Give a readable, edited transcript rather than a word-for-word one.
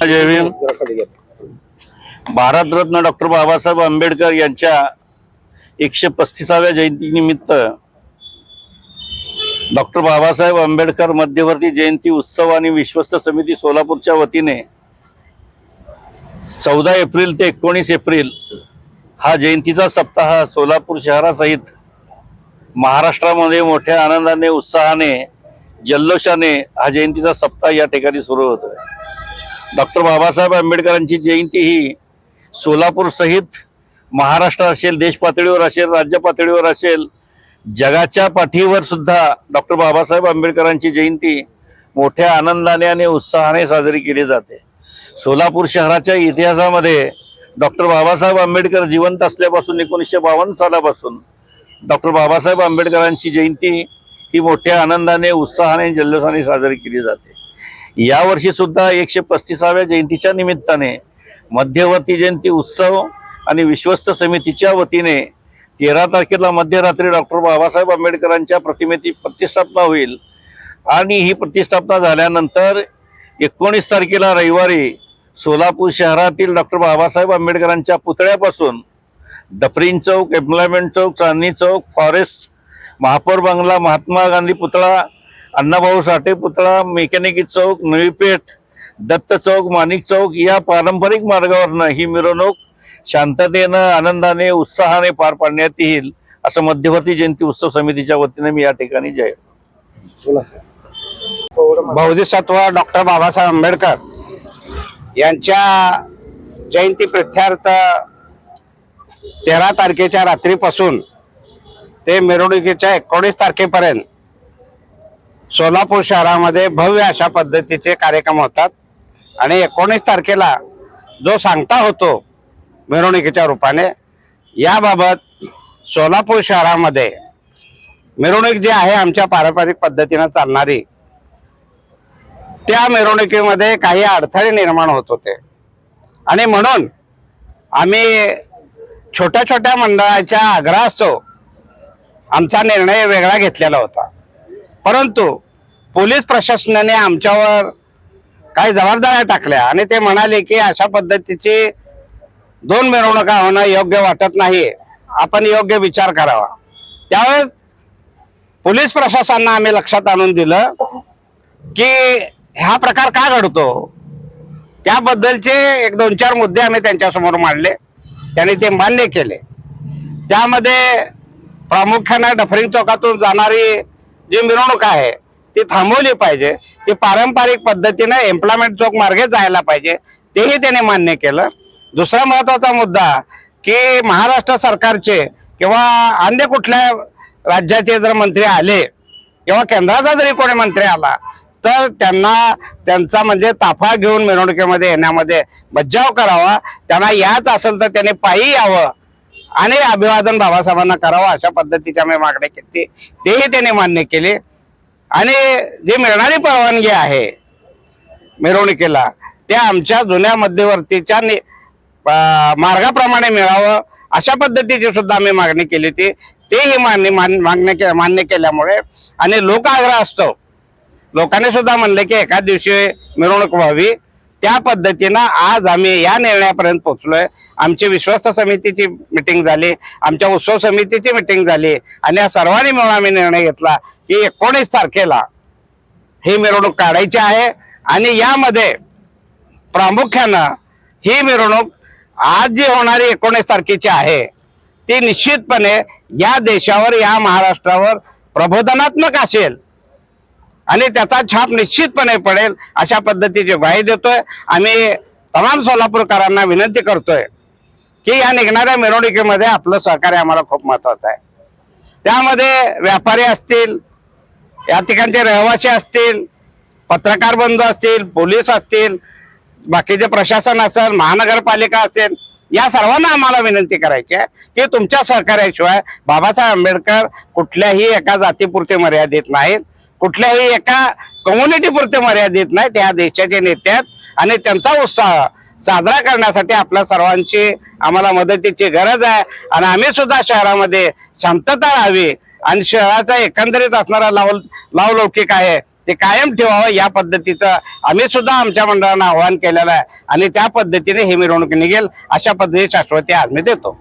जय Bhim. Bharat Ratna doctor Babasaheb Ambedkar यांच्या 135व्या जयंतीनिमित्त doctor Babasaheb Ambedkar मध्यवर्ती जयंती उत्सव आणि विश्वस्त समिती सोलापूरच्या वतीने 14 एप्रिल ते 19 एप्रिल हा जयंतीचा सप्ताह सोलापूर शहरासहित महाराष्ट्रामध्ये मोठ्या आनंदाने, उत्साहाने, जल्लोषाने हा जयंतीचा सप्ताह या ठिकाणी सुरू होतोय। डॉक्टर बाबासाहेब आंबेडकरांची जयंती ही सोलापूर सहित महाराष्ट्र असेल, देश पातळीवर असेल, राज्य पातळीवर असेल, जगाच्या पाठीवर सुद्धा डॉक्टर बाबासाहेब आंबेडकरांची जयंती मोठ्या आनंदाने आणि उत्साहाने साजरी केली जाते। सोलापूर शहराच्या इतिहासामध्ये डॉक्टर बाबासाहेब आंबेडकर जिवंत असल्यापासून 1952 सालापासून डॉक्टर बाबासाहेब आंबेडकरांची जयंती ही मोठ्या आनंदाने, उत्साहाने, जल्लोषाने साजरी केली जाते। यावर्षी सुद्धा 135व्या जयंतीच्या निमित्ताने मध्यवर्ती जयंती उत्सव आणि विश्वस्त समितीच्या वतीने 13 तारखेला मध्यरात्री डॉक्टर बाबासाहेब आंबेडकरांच्या प्रतिमेची प्रतिष्ठापना होईल आणि ही प्रतिष्ठापना झाल्यानंतर 19 तारखेला रविवारी सोलापूर शहरातील डॉक्टर बाबासाहेब आंबेडकरांच्या पुतळ्यापासून डफरीन चौक, एम्प्लॉयमेंट चौक, चांदणी चौक, फॉरेस्ट, महापौर बंगला, महात्मा गांधी पुतळा, अण्णाभाऊ साठे पुतळा, मेकॅनिकी चौक, नवीपेठ, दत्त चौक, माणिक चौक या पारंपरिक मार्गावरनं ही मिरवणूक शांततेनं, आनंदाने, उत्साहाने पार पाडण्यात येईल असं मध्यवर्ती जयंती उत्सव समितीच्या वतीने मी या ठिकाणी जाहीर। बहुदिसत्व डॉक्टर बाबासाहेब आंबेडकर यांच्या जयंती प्रित्यर्थ 13 तारखेच्या रात्रीपासून ते मिरवणुकीच्या 19 तारखेपर्यंत सोलापूर शहरामध्ये भव्य अशा पद्धतीचे कार्यक्रम होतात आणि 19 तारखेला जो सांगता होतो मिरवणुकीच्या रूपाने, याबाबत सोलापूर शहरामध्ये मिरवणूक जी आहे आमच्या पारंपरिक पद्धतीने चालणारी, त्या मिरवणुकीमध्ये काही अडथळे निर्माण होत होते आणि म्हणून आम्ही छोट्या छोट्या मंडळाच्या आग्रहास्तव आमचा निर्णय वेगळा घेतलेला होता। परंतु पोलीस प्रशासनाने आमच्यावर काही जबाबदाऱ्या टाकल्या आणि ते म्हणाले की अशा पद्धतीची 2 मिरवणुका होणं योग्य वाटत नाही, आपण योग्य विचार करावा। त्यावेळेस पोलीस प्रशासनाला आम्ही लक्षात आणून दिलं की हा प्रकार का घडतो, त्याबद्दलचे 1-2-4 मुद्दे आम्ही त्यांच्यासमोर मांडले, त्यांनी ते मान्य केले। त्यामध्ये प्रामुख्याने डफरिंग चौकातून जाणारी जी मिरवणूक आहे ती थांबवली पाहिजे, ती पारंपरिक पद्धतीने एम्प्लॉयमेंट चौक मार्गे जायला पाहिजे, तेही त्यांनी मान्य केलं। दुसरा महत्त्वाचा मुद्दा की महाराष्ट्र सरकारचे किंवा अन्य कुठल्या राज्याचे जर मंत्री आले किंवा केंद्राचा जरी कोणी मंत्री आला तर त्यांना त्यांचा म्हणजे ताफा घेऊन मिरवणुकीमध्ये येण्यामध्ये बचाव करावा, त्यांना यायचं असेल तर त्यांनी पायी यावं आणि अभिवादन बाबासाहेबांना करावं, अशा पद्धतीची आम्ही मागणी केली, तेही त्यांनी मान्य केले। आणि जी मिळणारी परवानगी आहे मिरवणुकीला ते आमच्या जुन्या मध्यवर्तीच्या मार्गाप्रमाणे मिळावं, अशा पद्धतीची सुद्धा आम्ही मागणी केली होती, तेही मान्य केल्यामुळे आणि लोकाग्रह असतो, लोकांनी सुद्धा म्हणले की एका दिवशी मिरवणूक व्हावी, त्या पद्धतीनं आज आम्ही या निर्णयापर्यंत पोहोचलोय। आमची विश्वस्त समितीची मिटिंग झाली, आमच्या उत्सव समितीची मिटिंग झाली आणि या सर्वांनी मिळून आम्ही निर्णय घेतला की 19 तारखेला ही मिरवणूक काढायची आहे आणि यामध्ये प्रामुख्यानं ही मिरवणूक आज जी होणारी 19 तारखेची आहे ती निश्चितपणे या देशावर, या महाराष्ट्रावर प्रबोधनात्मक असेल आणि त्याचा छाप निश्चितपणे पडेल, अशा पद्धतीची ग्वाही देतोय। आम्ही तमाम सोलापूरकरांना विनंती करतोय की या निघणाऱ्या मिरवणुकीमध्ये आपलं सहकार्य आम्हाला खूप महत्त्वाचं आहे। त्यामध्ये व्यापारी असतील, या ठिकाणचे रहिवासी असतील, पत्रकार बंधू असतील, पोलीस असतील, बाकीचे प्रशासन असेल, महानगरपालिका असेल, या सर्वांना आम्हाला विनंती करायची आहे की तुमच्या सहकार्याशिवाय बाबासाहेब आंबेडकर कुठल्याही एका जातीपुरते मर्यादित नाहीत, कुठल्याही एका कम्युनिटीपुरते मर्यादित नाहीत, त्या देशाचे नेते आहेत आणि त्यांचा उत्साह साजरा करण्यासाठी आपल्या सर्वांची आम्हाला मदतीची गरज आहे। आणि आम्ही सुद्धा शहरामध्ये शांतता राहावी आणि शहराचा एकंदरीत असणारा लावलौकिक आहे ते कायम ठेवावं या पद्धतीचं आम्ही सुद्धा आमच्या मंडळानं आवाहन केलेलं आहे आणि त्या पद्धतीने ही मिरवणूक निघेल अशा पद्धतीची शाश्वती आज मी देतो.